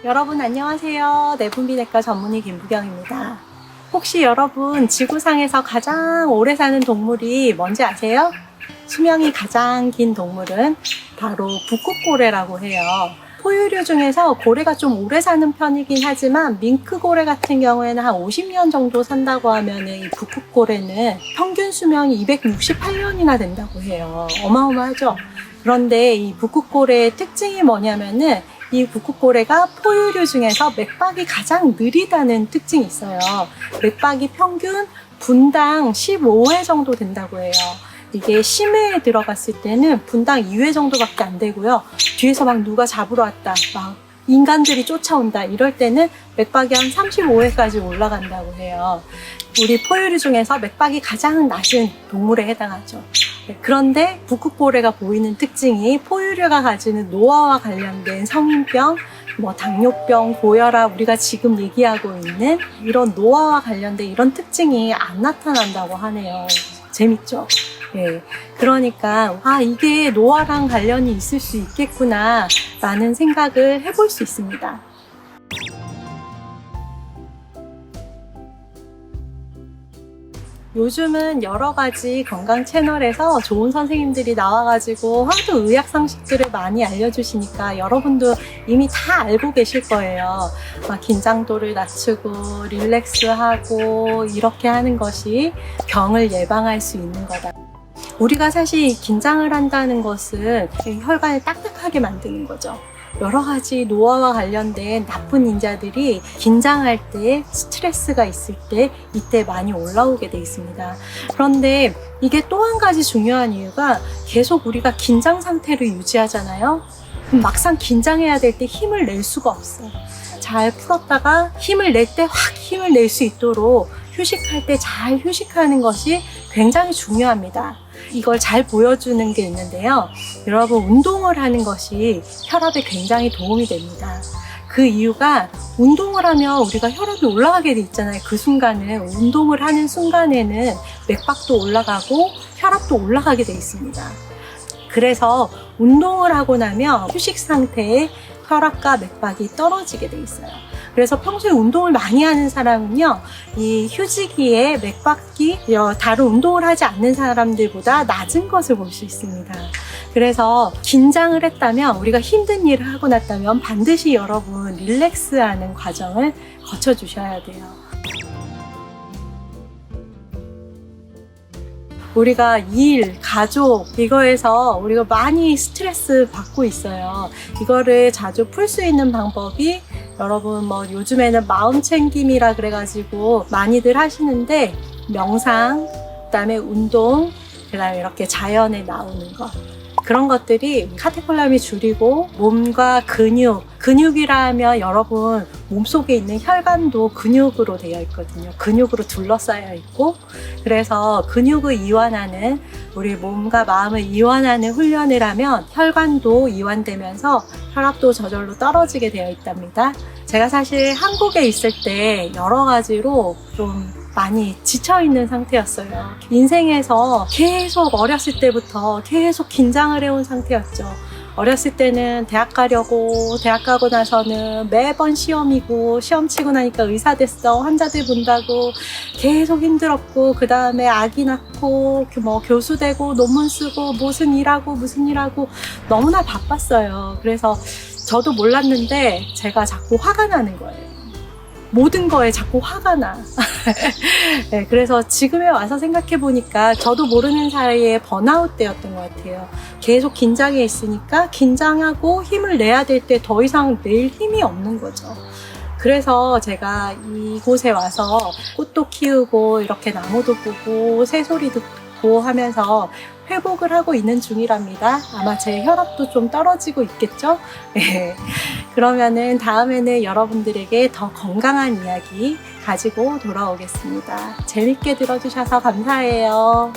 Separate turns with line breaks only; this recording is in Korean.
여러분 안녕하세요. 내분비내과 전문의 김부경입니다. 혹시 여러분 지구상에서 가장 오래 사는 동물이 뭔지 아세요? 수명이 가장 긴 동물은 바로 북극고래라고 해요. 포유류 중에서 고래가 좀 오래 사는 편이긴 하지만 밍크고래 같은 경우에는 한 50년 정도 산다고 하면 이 북극고래는 평균 수명이 268년이나 된다고 해요. 어마어마하죠? 그런데 이 북극고래의 특징이 뭐냐면은 이 북극고래가 포유류 중에서 맥박이 가장 느리다는 특징이 있어요. 맥박이 평균 분당 15회 정도 된다고 해요. 이게 심해에 들어갔을 때는 분당 2회 정도밖에 안 되고요. 뒤에서 막 누가 잡으러 왔다, 막 인간들이 쫓아온다 이럴 때는 맥박이 한 35회까지 올라간다고 해요. 우리 포유류 중에서 맥박이 가장 낮은 동물에 해당하죠. 그런데 북극고래가 보이는 특징이 포유류가 가지는 노화와 관련된 성인병, 당뇨병, 고혈압, 우리가 지금 얘기하고 있는 이런 노화와 관련된 이런 특징이 안 나타난다고 하네요. 재밌죠? 예. 그러니까 이게 노화랑 관련이 있을 수 있겠구나 라는 생각을 해볼 수 있습니다. 요즘은 여러 가지 건강 채널에서 좋은 선생님들이 나와가지고 하도 의학 상식들을 많이 알려주시니까 여러분도 이미 다 알고 계실 거예요. 긴장도를 낮추고 릴렉스하고 이렇게 하는 것이 병을 예방할 수 있는 거다. 우리가 사실 긴장을 한다는 것은 혈관을 딱딱하게 만드는 거죠. 여러 가지 노화와 관련된 나쁜 인자들이 긴장할 때, 스트레스가 있을 때 이때 많이 올라오게 돼 있습니다. 그런데 이게 또 한 가지 중요한 이유가 계속 우리가 긴장 상태를 유지하잖아요. 그럼 막상 긴장해야 될 때 힘을 낼 수가 없어요. 잘 풀었다가 힘을 낼 때 확 힘을 낼 수 있도록 휴식할 때 잘 휴식하는 것이 굉장히 중요합니다. 이걸 잘 보여주는 게 있는데요. 여러분, 운동을 하는 것이 혈압에 굉장히 도움이 됩니다. 그 이유가 운동을 하면 우리가 혈압이 올라가게 돼 있잖아요. 그 순간은 운동을 하는 순간에는 맥박도 올라가고 혈압도 올라가게 돼 있습니다. 그래서 운동을 하고 나면 휴식 상태에 혈압과 맥박이 떨어지게 돼 있어요. 그래서 평소에 운동을 많이 하는 사람은요, 이 휴지기에 맥박이 다른 운동을 하지 않는 사람들보다 낮은 것을 볼 수 있습니다. 그래서 긴장을 했다면, 우리가 힘든 일을 하고 났다면 반드시 여러분 릴렉스하는 과정을 거쳐주셔야 돼요. 우리가 일, 가족, 이거에서 우리가 많이 스트레스 받고 있어요. 이거를 자주 풀 수 있는 방법이 여러분 요즘에는 마음 챙김이라 그래가지고 많이들 하시는데 명상, 그다음에 운동, 그다음에 이렇게 자연에 나오는 것, 그런 것들이 카테콜람이 줄이고 몸과 근육이라 하면 여러분 몸속에 있는 혈관도 근육으로 되어 있거든요. 근육으로 둘러싸여 있고, 그래서 근육을 이완하는, 우리 몸과 마음을 이완하는 훈련을 하면 혈관도 이완되면서 혈압도 저절로 떨어지게 되어 있답니다. 제가 사실 한국에 있을 때 여러 가지로 좀 많이 지쳐있는 상태였어요. 인생에서 계속 어렸을 때부터 계속 긴장을 해온 상태였죠. 어렸을 때는 대학 가려고, 대학 가고 나서는 매번 시험이고, 시험 치고 나니까 의사 됐어, 환자들 본다고 계속 힘들었고, 그 다음에 아기 낳고 교수 되고 논문 쓰고 무슨 일하고 너무나 바빴어요. 그래서 저도 몰랐는데 제가 자꾸 화가 나는 거예요. 모든 거에 자꾸 화가 나. 네, 그래서 지금에 와서 생각해보니까 저도 모르는 사이에 번아웃 때였던 것 같아요. 계속 긴장해 있으니까 긴장하고 힘을 내야 될 때 더 이상 낼 힘이 없는 거죠. 그래서 제가 이곳에 와서 꽃도 키우고 이렇게 나무도 보고 새소리 듣고 하면서 회복을 하고 있는 중이랍니다. 아마 제 혈압도 좀 떨어지고 있겠죠? 네. 그러면은 다음에는 여러분들에게 더 건강한 이야기 가지고 돌아오겠습니다. 재밌게 들어주셔서 감사해요.